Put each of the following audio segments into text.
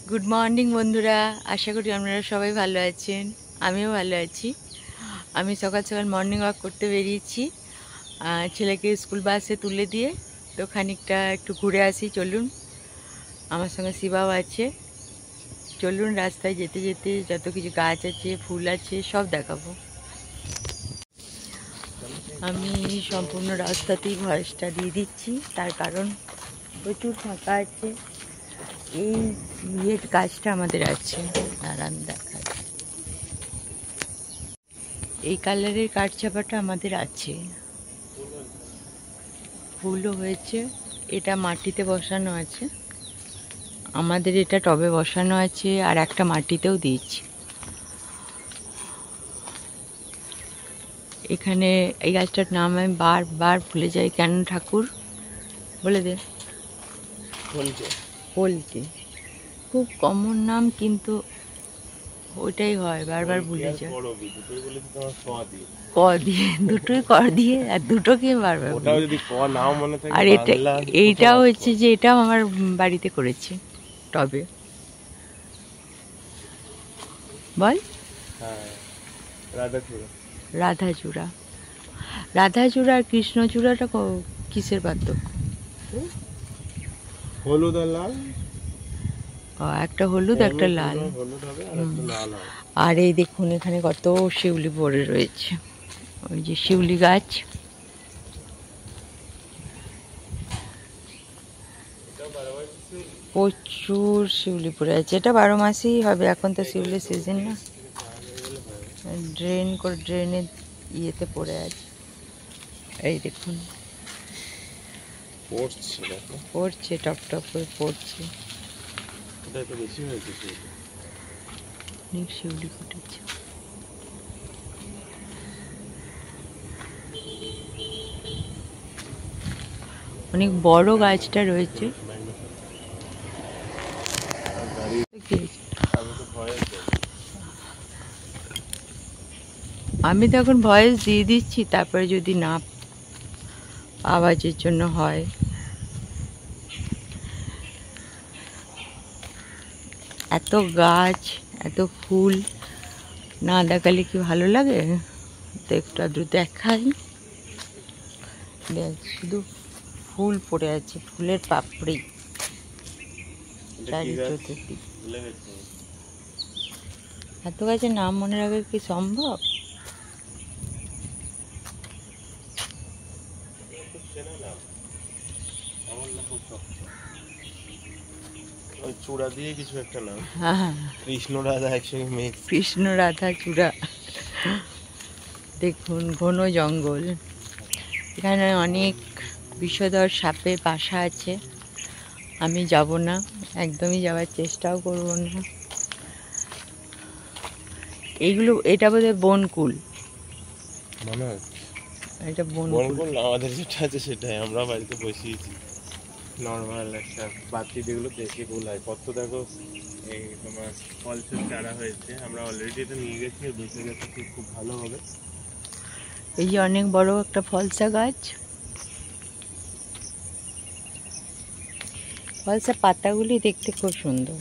Good morning বন্ধুরা, আশা করি আপনারা সবাই ভালো আছেন। আমিও ভালো আছি। আমি সকাল সকাল মর্নিং ওয়াক করতে বেরিয়েছি, ছেলেকে স্কুল বাসে তুলে দিয়ে। তো খানিকটা একটু ঘুরে আসি, চলুন। আমার সঙ্গে শিবাও আছে। চলুন, রাস্তায় যেতে যেতে যত কিছু গাছ আছে, ফুল আছে, সব দেখাবো। আমি সম্পূর্ণ রাস্তাতেই ভয়েসটা দিয়ে দিচ্ছি, তার কারণ প্রচুর ফাঁকা আছে। এই গাছটা আমাদের আছে, নারায়ণ দেখা, এই কালারের কাঠচাপাটা আমাদের আছে, ফুলও হয়েছে। এটা মাটিতে বসানো আছে, আমাদের এটা টবে বসানো আছে, আর একটা মাটিতেও দিয়েছি। এখানে এই গাছটার নাম আমি বারবার ভুলে যাই, কেন ঠাকুর বলে দে। কলকে, খুব কমন নাম, কিন্তু ওইটাই হয়, বারবার ভুলে যায়। ক দিয়ে, দুটোই ক দিয়ে, আর দুটোকে বারবার। আর এইটাও হচ্ছে যে এটাও আমার বাড়িতে করেছে, টবে। বল। রাধাচূড়া, রাধাচূড়া আর কৃষ্ণচূড়াটা কিসের পার্থক্য? হলুদ আর লাল। একটা হলুদ, একটা লাল। আর এই দেখুন, এখানে কত শিউলি পড়ে রয়েছে, ওই যে শিউলি গাছ। প্রচুর শিউলি পড়ে আছে, এটা 12 মাসেই হবে, এখন তো শিউলির সিজন না। ড্রেনের ইয়েতে পড়ে আছে, এই দেখুন পড়ছে, টপ টপ করে পড়ছে। অনেক শিউলি ফুটেছে। অনেক বড় গাছটা রয়েছে। আমি তো এখন ভয়েস দিয়ে দিচ্ছি, তারপরে যদি না আওয়াজের জন্য হয়। এত গাছ, এত ফুল না দেখালে কি ভালো লাগে? তো একটু আধটু দেখাই। দেখ, শুধু ফুল পড়ে আছে, ফুলের পাপড়ি চারিদিকে। এত গাছের নাম মনে রাখা কি সম্ভব? চূড়া দিয়ে কিছু একটা নাম। হ্যাঁ, কৃষ্ণ রাধা একসঙ্গে মিক্স। কৃষ্ণ রাধা চূড়া। দেখুন, ঘন জঙ্গল, এখানে অনেক বিষধর সাপের বাসা আছে। আমি যাব না, একদমই যাওয়ার চেষ্টাও করব না। এইগুলো, এটা বোধহয় বনকুল মনে হয়, এটা বনকুল। আমাদের যেটা আছে সেটাই, আমরা বাড়িতে বসিয়েছি নর্মাল একটা বাতি, যেগুলো দেশি ফুল হয়। কত দেখো, এই তোমার ফলসের চারা হয়েছে, আমরা অলরেডি এটা নিয়ে গেছি, বেঁচে গেছে, খুব ভালো হবে। এই যে অনেক বড় একটা ফলসা গাছ, ফলসা পাতাগুলি দেখতে খুব সুন্দর।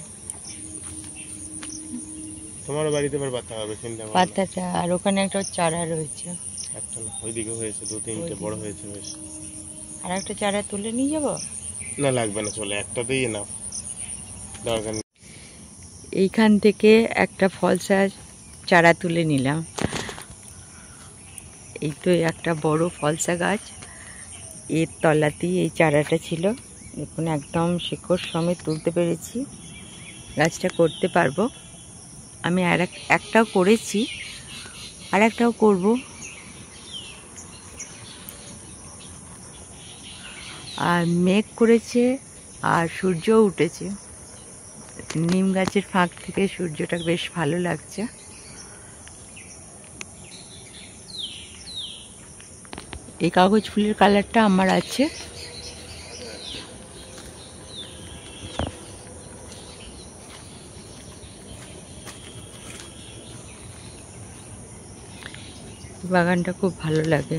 তোমার বাড়িতে এবার পাতা হবে, পাতাটা, আর ওখানে একটা চারা রয়েছে, একটা না, ওইদিকে হয়েছে, 2-3টে বড় হয়েছে বেশ। আর একটা চারা তুলে নিয়ে যাব। না, লাগবে না, চলে একটাতেই না, দরকার নেই। এইখান থেকে একটা ফলসা চারা তুলে নিলাম। এই তো একটা বড় ফলসা গাছ, এর তলাতেই এই চারাটা ছিল। দেখুন, একদম শিকড় সমেত তুলতে পেরেছি, গাছটা করতে পারবো। আমি একটাও করেছি, আর একটাও করব। আর মেঘ করেছে, আর সূর্যও উঠেছে। নিম গাছের ফাঁক থেকে সূর্যটা বেশ ভালো লাগছে। এই কাগজ ফুলের কালারটা আমার আছে। বাগানটা খুব ভালো লাগে,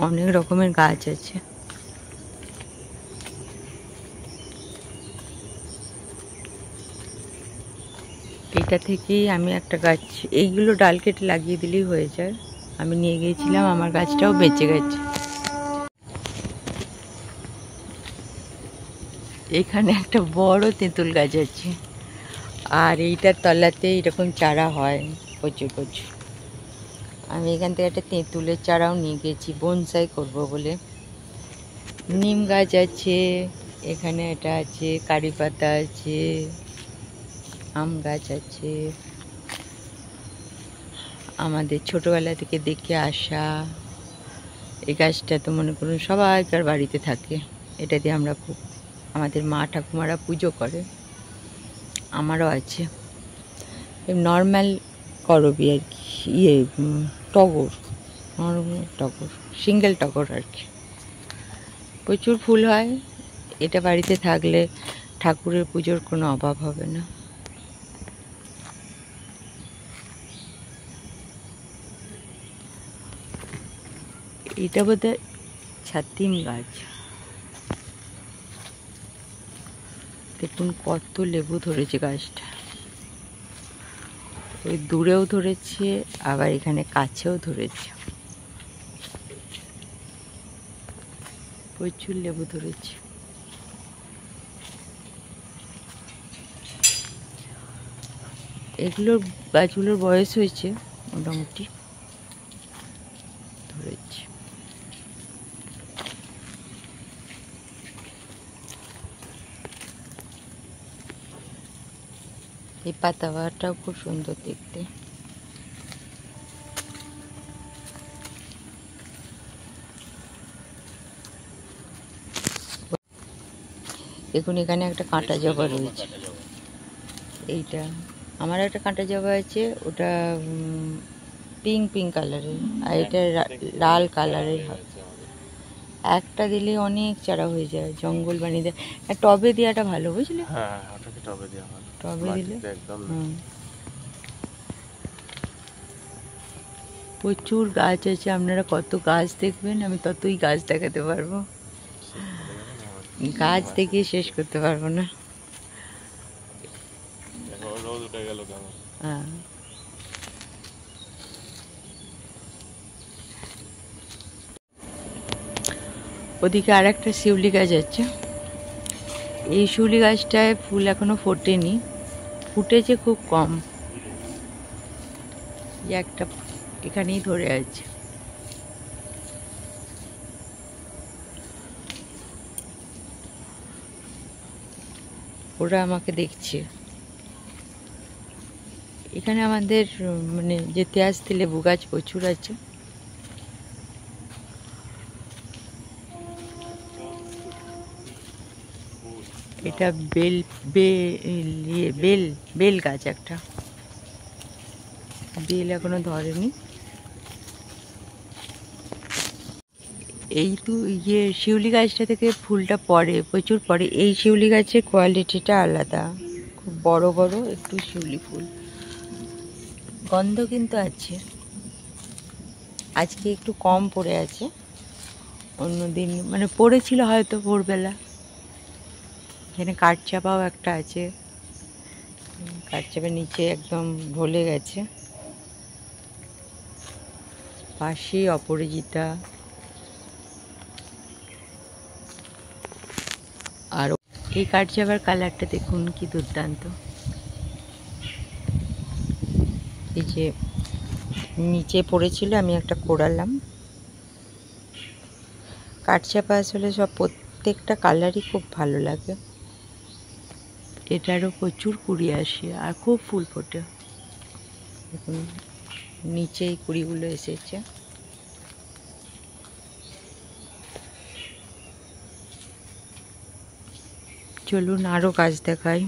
অনেক রকমের গাছ আছে। এটা থেকেই আমি একটা গাছ, এইগুলো ডাল কেটে লাগিয়ে দিলেই হয়ে যায়। আমি নিয়ে গিয়েছিলাম, আমার গাছটাও বেঁচে গেছে। এখানে একটা বড় তেঁতুল গাছ আছে, আর এইটার তলাতে এরকম চারা হয় প্রচুর প্রচুর। আমি এখান থেকে একটা তেঁতুলের চারাও নিয়ে গেছি বনসাই করব বলে। নিম গাছ আছে, এখানে এটা আছে, কারি পাতা আছে, আম গাছ আছে। আমাদের ছোটবেলা থেকে দেখে আসা এই গাছটা তো মনে করুন সবাইকার বাড়িতে থাকে। এটা দিয়ে আমরা খুব, আমাদের মা ঠাকুমারা পুজো করে, আমারও আছে। নর্মাল করবি আর কি, টগর, নর্মাল টগর, সিঙ্গেল টগর আর কি। প্রচুর ফুল হয়। এটা বাড়িতে থাকলে ঠাকুরের পুজোর কোনো অভাব হবে না। এটা বোধহয় ছাতিম গাছ। দেখুন কত লেবু ধরেছে গাছটা। ওই দূরেও ধরেছে, আবার এখানে কাছেও ধরেছে, প্রচুর লেবু ধরেছে। এগুলোর গাছগুলোর বয়স হয়েছে মোটামুটি, ধরেছে। এই পাতাবাহারটাও খুব সুন্দর দেখতে। দেখুন এখানে একটা কাঁটা জবা রয়েছে। এইটা আমার একটা কাঁটা জবা আছে, ওটা পিঙ্ক পিঙ্ক কালারের, আর এটা লাল কালারের। একটা দিলে অনেক চারা হয়ে যায়, জঙ্গল বানিয়ে দেয়। টবে দেওয়াটা ভালো, বুঝলে? হ্যাঁ, ওটাকে টবে দেওয়া ভালো, টবে দিলে একদম। প্রচুর গাছ আছে, আপনারা কত গাছ দেখবেন, আমি ততই গাছ দেখাতে পারবো। গাছ দেখিয়ে শেষ করতে পারবো না। রোদ উঠে গেল কেমন। হ্যাঁ, ওদিকে আর একটা শিউলি গাছ আছে। এই শিউলি গাছটায় ফুল এখনো ফোটেনি, ফুটেছে খুব কম। একটা এখানেই ধরে আছে। ওরা আমাকে দেখছে। এখানে আমাদের মানে যেতে আসতে লেবু গাছ প্রচুর আছে। এটা বেল বেল বেল গাছ একটা, বেল এখনো ধরেনি। এই তো শিউলি গাছটা থেকে ফুলটা পড়ে, প্রচুর পড়ে। এই শিউলি গাছের কোয়ালিটিটা আলাদা, খুব বড় বড় একটু শিউলি ফুল, গন্ধ কিন্তু আছে। আজকে একটু কম পড়ে আছে, অন্যদিন মানে পড়েছিল হয়তো ভোরবেলা। এখানে কাঠচাপাও একটা আছে, কাঠচাপা নিচে একদম ঢলে গেছে। পাশে অপরাজিতা, আর এই কাঠচাপার কালারটা দেখুন কি দুর্দান্ত। এই যে নিচে পড়েছিল, আমি একটা কোড়ালাম। কাঠচাপা আসলে সব প্রত্যেকটা কালারই খুব ভালো লাগে। এটারও প্রচুর কুড়ি আসে আর খুব ফুল ফোটে। দেখুন নিচে এই কুড়িগুলো এসেছে। চলুন আরো গাছ দেখাই।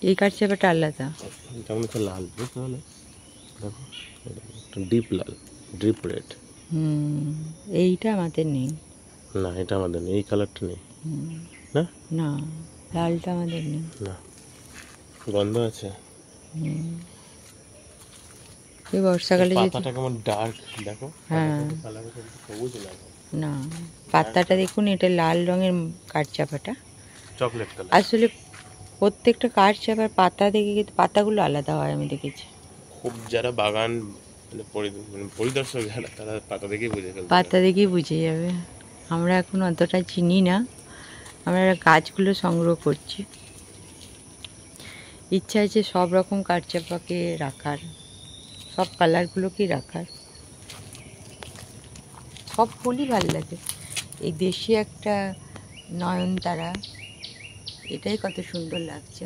এই কাঠচাপাটা আলাদা, লাল, ডিপ লাল, ডিপ রেড। এইটা আমাদের নেই। না, এটা আমাদের নেই, এই কালারটা নেই। না না, লালটা আমাদের নেই। না, গন্ধ আছে। এই বর্ষাকালে পাতাটা কেমন ডার্ক দেখো। হ্যাঁ, সবুজ লাগে না পাতাটা দেখুন, এটা লাল রঙের কাঠচাপাটা, চকলেট কালার। আসলে প্রত্যেকটা কাঠচাপার পাতা দেখে কিন্তু পাতাগুলো আলাদা হয়, আমি দেখেছি। খুব যারা বাগান মানে পরিদর্শক যারা, তারা পাতা দেখেই বুঝে ফেলতে পাতা পারে। দেখেই বুঝে যাবে। আমরা এখন অতটা চিনি না, আমরা গাছগুলো সংগ্রহ করছি। ইচ্ছা আছে সব রকম কাঠচাপাকে রাখার, সব কালারগুলোকেই রাখার। সব ফুলই ভালো লাগে। এই দেশি একটা নয়নতারা, এটাই কত সুন্দর লাগছে।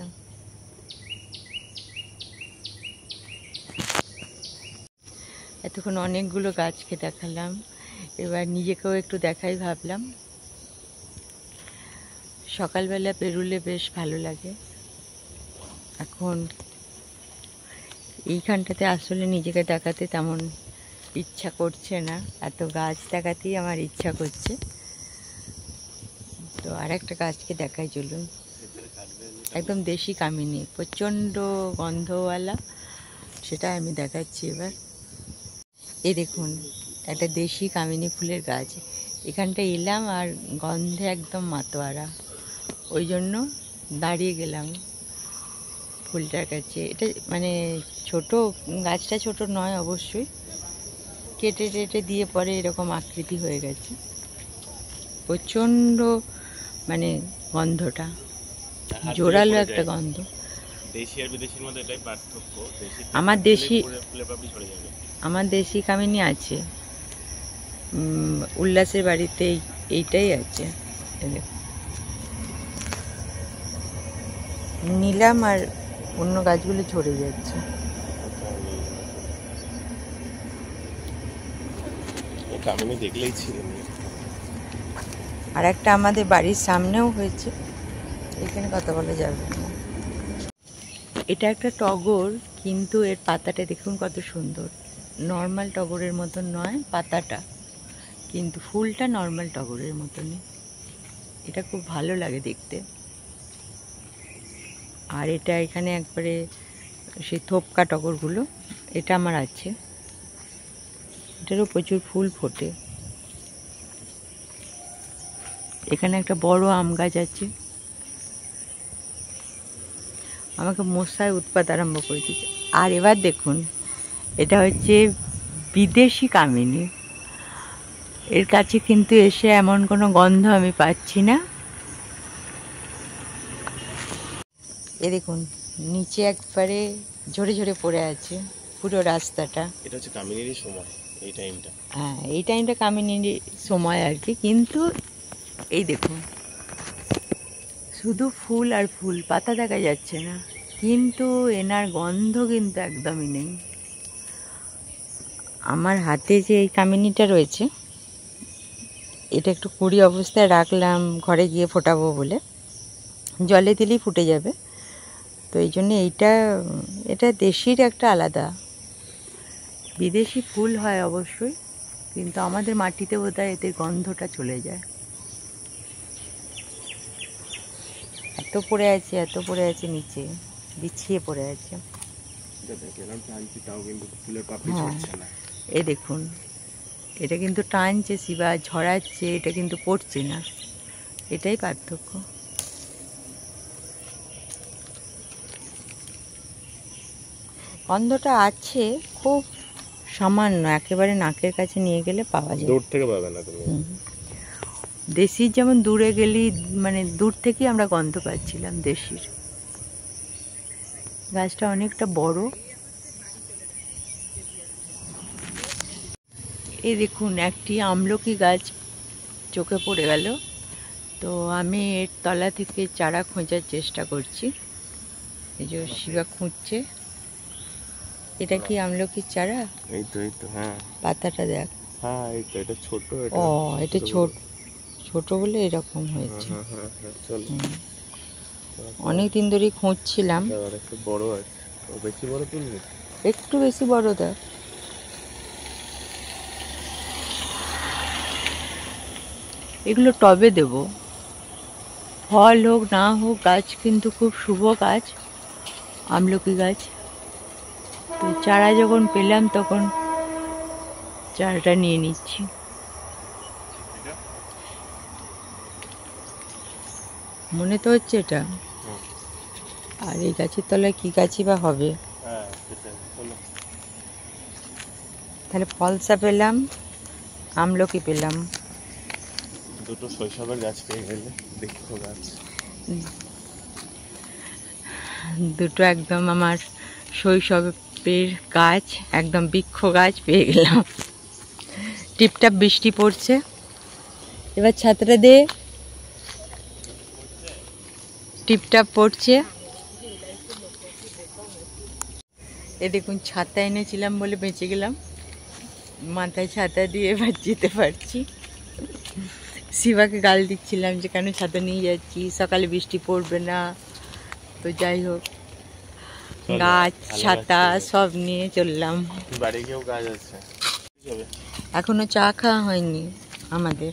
এতক্ষণ অনেকগুলো গাছকে দেখালাম, এবার নিজেকেও একটু দেখাই ভাবলাম। সকালবেলা পেরুলে বেশ ভালো লাগে। এখন এইখানটাতে আসলে নিজেকে দেখাতে তেমন ইচ্ছা করছে না, এত গাছ দেখাতেই আমার ইচ্ছা করছে। তো আর একটা গাছকে দেখাই, চলুন। একদম দেশি কামিনী, প্রচণ্ড গন্ধওয়ালা, সেটা আমি দেখাচ্ছি এবার। এই দেখুন, একটা দেশি কামিনী ফুলের গাছ। এখানটা এলাম আর গন্ধে একদম মাতোয়ারা, ওই জন্য দাঁড়িয়ে গেলাম ফুলটার কাছে। এটা মানে ছোট, গাছটা ছোট নয় অবশ্যই, কেটে টেটে দিয়ে পরে এরকম আকৃতি হয়ে গেছে। প্রচণ্ড মানে গন্ধটা জোরালো একটা গন্ধ। দেশি আর বিদেশির মধ্যে এটাই পার্থক্য। আমার দেশি কামিনী আছে, উল্লাসের বাড়িতে এইটাই আছে। নিলাম আর অন্য গাছগুলো ঝরে যাচ্ছে। কামিনী দেখলেই ছিঁড়ে নিই। আর একটা আমাদের বাড়ির সামনেও হয়েছে, এখানে কথা বলা যাবে না। এটা একটা টগর, কিন্তু এর পাতাটা দেখুন কত সুন্দর। নর্মাল টগরের মতন নয় পাতাটা, কিন্তু ফুলটা নর্মাল টগরের মতনই। এটা খুব ভালো লাগে দেখতে। আর এটা এখানে একবারে সেই থোপকা টগরগুলো, এটা আমার আছে। এটারও প্রচুর ফুল ফোটে। এখানে একটা বড় আম গাছ আছে। আমাকে মশায় উৎপাত আরম্ভ করে দিচ্ছে। আর এবার দেখুন, এটা হচ্ছে বিদেশি কামিনী। এর কাছে কিন্তু এসে এমন কোনো গন্ধ আমি পাচ্ছি না। এ দেখুন, নিচে একবারে ঝরে ঝরে পড়ে আছে পুরো রাস্তাটা। এটা হচ্ছে কামিনীরই সময়, এই টাইমটা। হ্যাঁ, এই টাইমটা কামিনীর সময় আর কি। কিন্তু এই দেখুন, শুধু ফুল আর ফুল, পাতা দেখা যাচ্ছে না, কিন্তু এনার গন্ধ কিন্তু একদমই নেই। আমার হাতে যে এই কামিনীটা রয়েছে, এটা একটু কুড়ি অবস্থায় রাখলাম ঘরে গিয়ে ফোটাবো বলে। জলে দিলেই ফুটে যাবে, তো এই জন্য এটা দেশির একটা আলাদা। বিদেশি ফুল হয় অবশ্যই, কিন্তু আমাদের মাটিতে বোধহয় এতে গন্ধটা চলে যায়। এত পড়ে আছে নিচে, বিছিয়ে পড়ে আছে। এই দেখুন, এটা কিন্তু টানছে শিবা, ঝরাচ্ছে, এটা কিন্তু পড়ছে না। এটাই পার্থক্য। গন্ধটা আছে, খুব সামান্য, একেবারে নাকের কাছে নিয়ে গেলে পাওয়া যায়। দূর থেকে পাবে না তুমি। দেশির যেমন দূরে গেলেই মানে দূর থেকেই আমরা গন্ধ পাচ্ছিলাম দেশির। গাছটা অনেকটা বড়। এই দেখুন, একটি আমলকি গাছ চোখে পড়ে গেল, তো আমি এর তলা থেকে চারা খোঁজার চেষ্টা করছি। এই যে শিবা খুঁজছে। এটা কি আমলকির চারা? এই তো হ্যাঁ, পাতাটা দেখ। হ্যাঁ এই তো, এটা ছোট। ও, এটা ছোট বলে এরকম হয়েছে। অনেক দিন ধরেই খুঁজছিলাম। একটু বড় আছে, বেশি বড় তুলবি? একটু বেশি বড় দেখ। এগুলো টবে দেব, ফল হোক না হোক, গাছ কিন্তু খুব শুভ গাছ, আমলকি গাছ। তো চারা যখন পেলাম তখন চারাটা নিয়ে নিচ্ছি। মনে তো হচ্ছে এটা। হুম। আর এই গাছের তলায় কি গাছই বা হবে? হ্যাঁ সেটাই, চলো। তাহলে ফলসা পেলাম, আমলকি পেলাম। দুটো শৈশবের গাছ পেয়ে গেলে, বৃক্ষ গাছ। দুটো একদম আমার শৈশবের গাছ, একদম বৃক্ষ গাছ পেয়ে গেলাম। টিপটাপ বৃষ্টি পড়ছে, এবার ছাতাটা দে। টিপটাপ পড়ছে। এ দেখুন, ছাতা এনেছিলাম বলে বেঁচে গেলাম। মাথায় ছাতা দিয়ে এবার যেতে পারছি। শিবাকে গাল দিচ্ছিলাম যে কেন ছাতা নিয়ে যাচ্ছি, সকালে বৃষ্টি পড়বে না। তো যাই হোক, চলো, গাছ ভালো ছাতা লাগছে। সব নিয়ে চললাম। বাড়ি গিয়েও গাছ আছে। এখনো চা খাওয়া হয়নি আমাদের,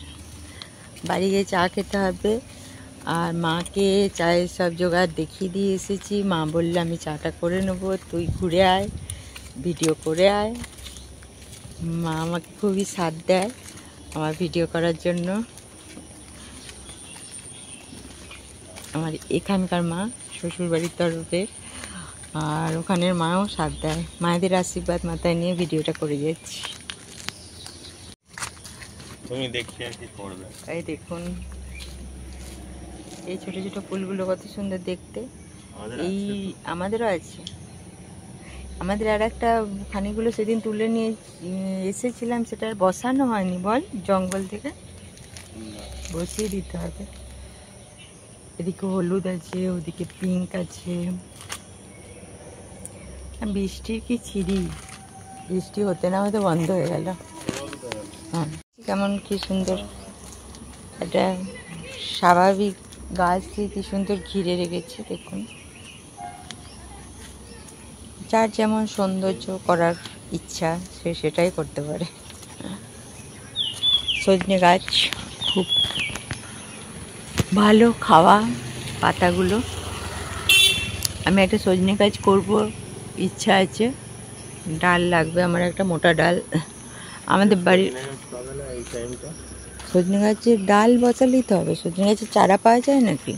বাড়ি গিয়ে চা খেতে হবে। আর মাকে চায়ের সব জোগাড় দেখিয়ে দিয়ে এসেছি। মা বললে আমি চাটা করে নেবো, তুই ঘুরে আয়, ভিডিও করে আয়। মা আমাকে খুবই সাথ দেয় আমার ভিডিও করার জন্য। আমার এখানকার মা, শ্বশুরবাড়ির তরফের, আর ওখানের মাও সাথ দেয়। মায়েদের আশীর্বাদ মাথায় নিয়ে ভিডিওটা করে যাচ্ছি। তুমি দেখি আর কি করবে। এই দেখুন, এই ছোট ছোট ফুলগুলো কত সুন্দর দেখতে। এই আমাদেরও আছে। আমাদের আর একটা খানিগুলো সেদিন তুলে নিয়ে এসেছিলাম, সেটা আর বসানো হয়নি বল, জঙ্গল থেকে বসিয়ে দিতে হবে। এদিকে হলুদ আছে, ওদিকে পিঙ্ক আছে। বৃষ্টির কি ছিরি, বৃষ্টি হতে না হতে বন্ধ হয়ে গেল। হ্যাঁ, কেমন কি সুন্দর একটা স্বাভাবিক গাছ দিয়ে কি সুন্দর ঘিরে রেখেছে দেখুন। যার যেমন সৌন্দর্য করার ইচ্ছা সে সেটাই করতে পারে। সজনে গাছ খুব ভালো খাওয়া, পাতাগুলো। আমি একটা সজনে গাছ করব, ইচ্ছা আছে। ডাল লাগবে আমার, একটা মোটা ডাল। আমাদের বাড়ির সজনে গাছের ডাল বসালেই তো হবে। সজনে গাছের চারা পাওয়া যায় নাকি?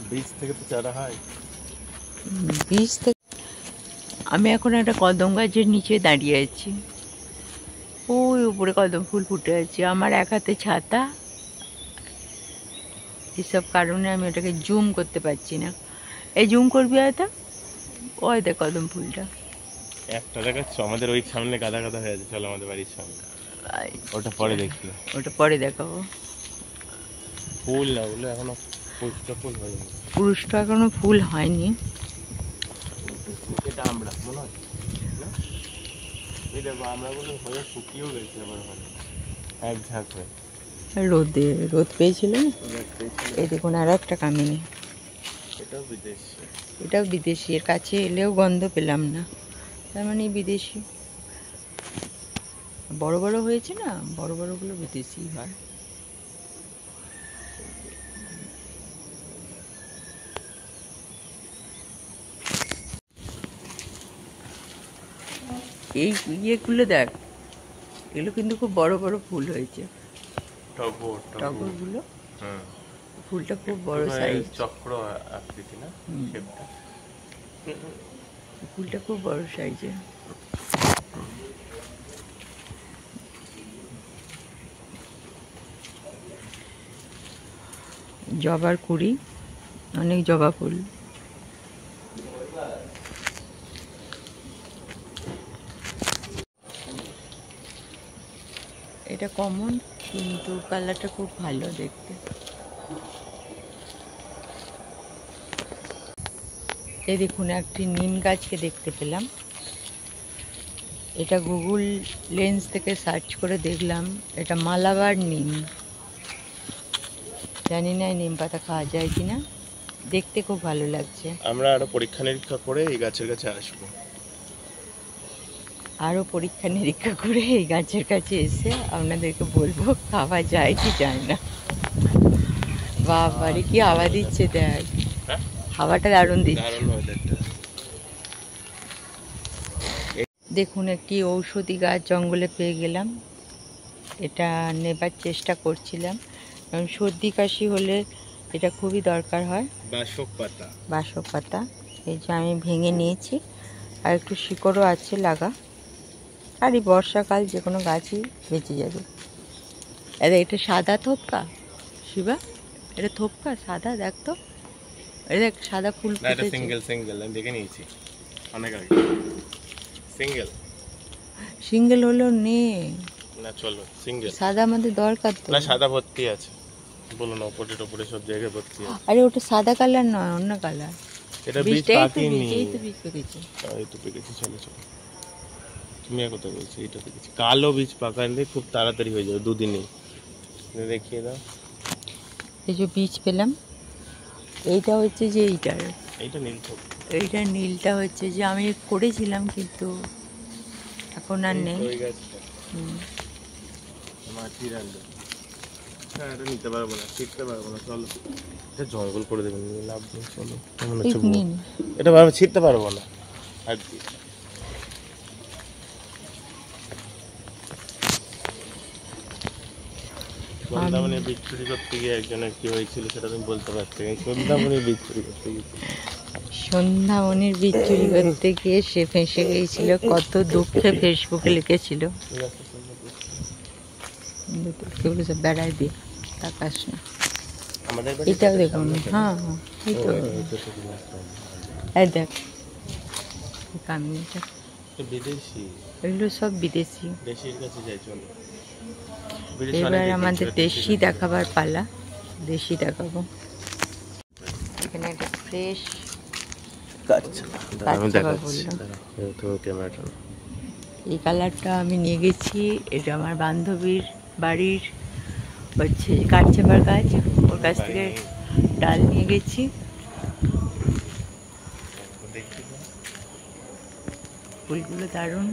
বীজ থেকে তো চারা হয়। বীজ থেকে। আমি এখন একটা কদম গাছের নিচে দাঁড়িয়ে আছি। ওই উপরে কদম ফুল ফুটে আছে। আমার এক হাতে ছাতা, এসব কারণে আমি ওটাকে জুম করতে পারছি না। এই জুম করবি হয়তো, ওই দেখ কদম ফুলটা। একটা দেখাচ্ছ আমাদের ওই সামনে গাদা গাদা হয়ে আছে, চলো আমাদের বাড়ির সামনে। ওটা পরে দেখি। ওটা পরে দেখাবো। ফুল না, ওগুলো এখনো পুষ্ট ফুল হয়নি। পুরুষটা এখনো ফুল হয়নি। এটা আমরা মনে হয় না, এই দেখো আমরাগুলো হয়ে শুকিয়েও গেছে আবার, মানে এক ঝাঁক হয়ে। রোদ পেয়েছিল না? এই দেখুন, আর একটা কামিনী। এটাও বিদেশি। এটাও বিদেশি। এর কাছে এলেও গন্ধ পেলাম না, তার মানে বিদেশি। বড় বড় হয়েছে না, বড় বড়গুলো বিদেশি হয়। এই ইয়েগুলো দেখ, এগুলো কিন্তু খুব বড় বড় ফুল হয়েছে। টগরগুলো, হুম, ফুলটা খুব বড় সাইজ। চক্র আকৃতি না শেপটা। ফুলটা খুব বড় সাইজের। জবার কুড়ি, অনেক জবা ফুল। এটা কমন, কিন্তু কালারটা খুব ভালো দেখতে। এই দেখুন, একটি নিম গাছকে দেখতে পেলাম। এটা গুগল লেন্স থেকে সার্চ করে দেখলাম, এটা মালাবার নিম। জানি না এই নিম পাতা খাওয়া যায় কিনা, দেখতে খুব ভালো লাগছে। আমরা আরো পরীক্ষা নিরীক্ষা করে এই গাছের কাছে আসবো। আরও পরীক্ষা নিরীক্ষা করে এই গাছের কাছে এসে আপনাদেরকে বলবো খাওয়া যায় কি যায় না। বাবারে কি হাওয়া দিচ্ছে দেখ, হাওয়াটা দারুণ দিচ্ছে। দেখুন, একটি ঔষধি গাছ জঙ্গলে পেয়ে গেলাম। এটা নেবার চেষ্টা করছিলাম, কারণ সর্দি কাশি হলে এটা খুবই দরকার হয়। বাসক পাতা এই যে আমি ভেঙে নিয়েছি, আর একটু শিকড়ও আছে লাগা। আর এই বর্ষাকাল যে কোনো গাছই বেঁচে যাবে। এটা সাদা থোপকা শিবা, এটা থোপকা সাদা, দেখ তো, এটা সাদা ফুল ফুটেছে। সিঙ্গেল আমি দেখে নিয়েছি অনেক আগে। সিঙ্গেল হলো নে না, চলো সিঙ্গেল। সাদা আমাদের দরকার তো। না, সাদা ভর্তি আছে, বলো না, ওপরে টোপরে সব জায়গায় ভর্তি আছে। আরে ওটা সাদা কালার নয়, অন্য কালার। এটা বীজ পাকেনি। এই তো বীজ পেকেছে। এই তো পেকেছে, চলো। তুমি আর কথা বলছো, এটা পেকেছে। কালো বীজ পাকালে খুব তাড়াতাড়ি হয়ে যাবে, দুদিনেই। দেখিয়ে দাও। এই যে বীজ পেলাম, এইটা হচ্ছে যে এইটা নীল থোপ। এইটা নীলটা হচ্ছে যে আমি করেছিলাম, কিন্তু এখন আর নেই। মাটির আলু। হ্যাঁ, এটা নিতে পারবো না, শিখতে পারবো না, চলো। এটা জঙ্গল করে দেবেন, লাভ নেই, চলো। কেমন হচ্ছে এটা ছিটতে পারবো না আর কি। সন্ধ্যামণি বীজ চুরি করতে গিয়ে একজনের কি হয়েছিল সেটা তুমি বলতে পারছো? সন্ধ্যামণি বীজ চুরি করতে গিয়েছিল। সন্ধ্যামণির বীজ চুরি করতে গিয়ে সে ফেঁসে গিয়েছিল, কত দুঃখে ফেসবুকে লিখেছিল। বেড়াই দিয়ে তাকাস না। এটাও দেখুন। হ্যাঁ হ্যাঁ, এই তো এই দেখ কামিনীটা, বিদেশি, এগুলো সব বিদেশি। দেশির কাছে যাই, চলো। এবার আমাদের দেশি দেখাবার পালা, দেশি দেখাবো। এখানে একটা ফ্রেশ এই কালারটা আমি নিয়ে গেছি। এটা আমার বান্ধবীর বাড়ির হচ্ছে কাঠচাপার গাছ, ওর কাছ থেকে ডাল নিয়ে গেছি। ফুলগুলো দারুণ,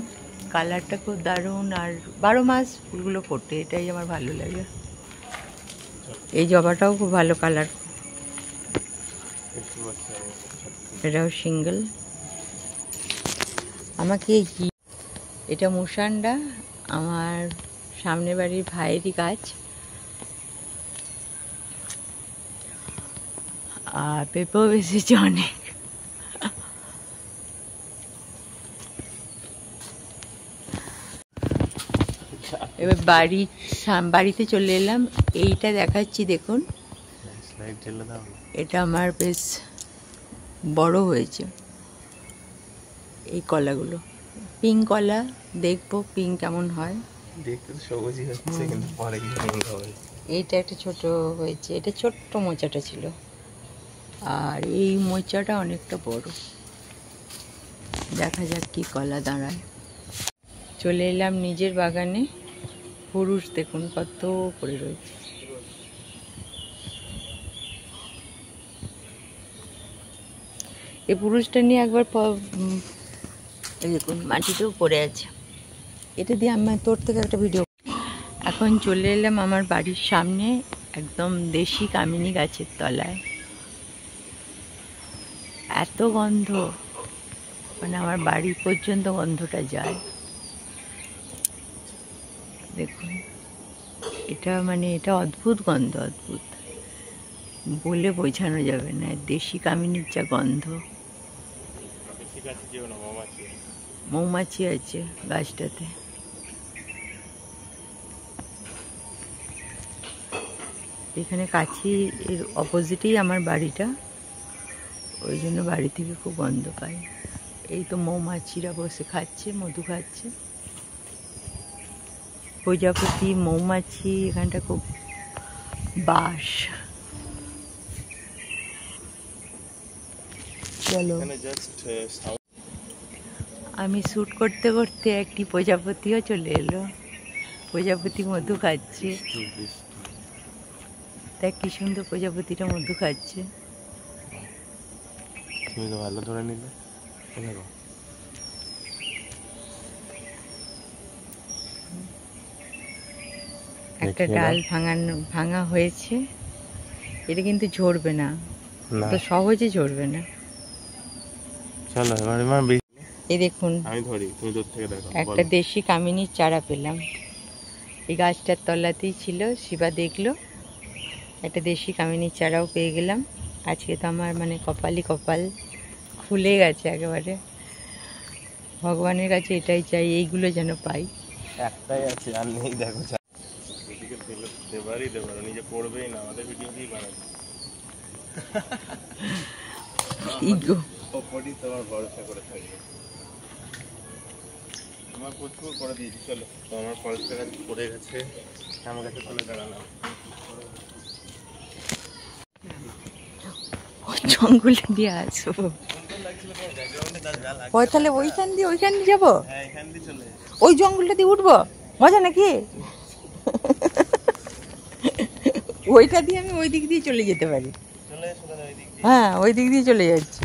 কালারটা খুব দারুণ, আর 12 মাস ফুলগুলো ফোটে, এটাই আমার ভালো লাগে। এই জবাটাও খুব ভালো কালার, এটাও সিঙ্গেল। আমাকে এটা মুসান্ডা, আমার সামনের বাড়ির ভাইয়েরই গাছ, আর পেঁপেও বেশিছে অনেক। এবার বাড়িতে চলে এলাম। এইটা দেখাচ্ছি, দেখুন, এটা আমার বেশ বড় হয়েছে। এই কলাগুলো পিঙ্ক কলা, দেখবো পিঙ্ক কেমন হয়। দেখতে সবুজই হচ্ছে, কিন্তু পরে কি পিঙ্ক হবে। এইটা একটা ছোট হয়েছে, এটা ছোট্ট মোচাটা ছিল, আর এই মোচাটা অনেকটা বড়। দেখা যাক কি কলা দাঁড়ায়। চলে এলাম নিজের বাগানে। পুরুষ দেখুন কত করে রয়েছে। এই পুরুষটা নিয়ে একবার দেখুন মাটিতেও পড়ে আছে, এটা দিয়ে আমি তোর থেকে একটা ভিডিও। এখন চলে এলাম আমার বাড়ির সামনে, একদম দেশি কামিনী গাছের তলায়। এত গন্ধ, মানে আমার বাড়ি পর্যন্ত গন্ধটা যায়। দেখুন, এটা অদ্ভুত গন্ধ, অদ্ভুত, বলে বোঝানো যাবে না। দেশি কামিনীর যা গন্ধ। মৌমাছি আছে গাছটাতে। এখানে কাছি এর অপোজিটেই আমার বাড়িটা, ওই জন্য বাড়ি থেকে খুব গন্ধ পাই। এই তো মৌমাছিরা বসে খাচ্ছে, মধু খাচ্ছে। প্রজাপতি, মৌমাছি, এখানটা খুব বাস। চলো, আমি শ্যুট করতে করতে একটি প্রজাপতিও চলে এলো। প্রজাপতি মধু খাচ্ছে, দেখ কি সুন্দর প্রজাপতিটা মধু খাচ্ছে। তুমি তো ভালো ধরে নিলে। একটা ডাল ভাঙা হয়েছে, এটা কিন্তু ঝরবে না, তো সহজে ঝরবে না। চলো এবার এই দেখুন, আমি ধরি, তুমি দূর থেকে দেখো। একটা দেশি কামিনীর চারা পেলাম, এই গাছটার তলাতেই ছিল। শিবা দেখলো, একটা দেশি কামিনীর চারাও পেয়ে গেলাম। আজকে তো আমার মানে কপালই কপাল, খুলে গেছে একেবারে। ভগবানের কাছে এটাই চাই, এইগুলো যেন পাই। একটাই আছে, আর নেই। দেখো এদিকে দেবারই দেবার, নিজে পড়বেই না, আমাদের ভিডিও কি বানাবে। ইগো ওপরই তোমার ভরসা করে থাকবে। আমার প্রচুর করে দিয়েছি, চলো। তো আমার ফলসটা কাছে পড়ে গেছে, আমার কাছে চলে দাঁড়ালাম। জঙ্গলে দিয়ে আসবো। তাহলে ওইখান দিয়ে যাবো, হ্যাঁ এখান দিয়ে চলে ওই জঙ্গলটা দিয়ে উঠবো, মজা নাকি? ওইটা দিয়ে আমি ওই দিক দিয়ে চলে যেতে পারি। চলে এসো, ওই দিক দিয়ে। হ্যাঁ ওই দিক দিয়ে চলে যাচ্ছি।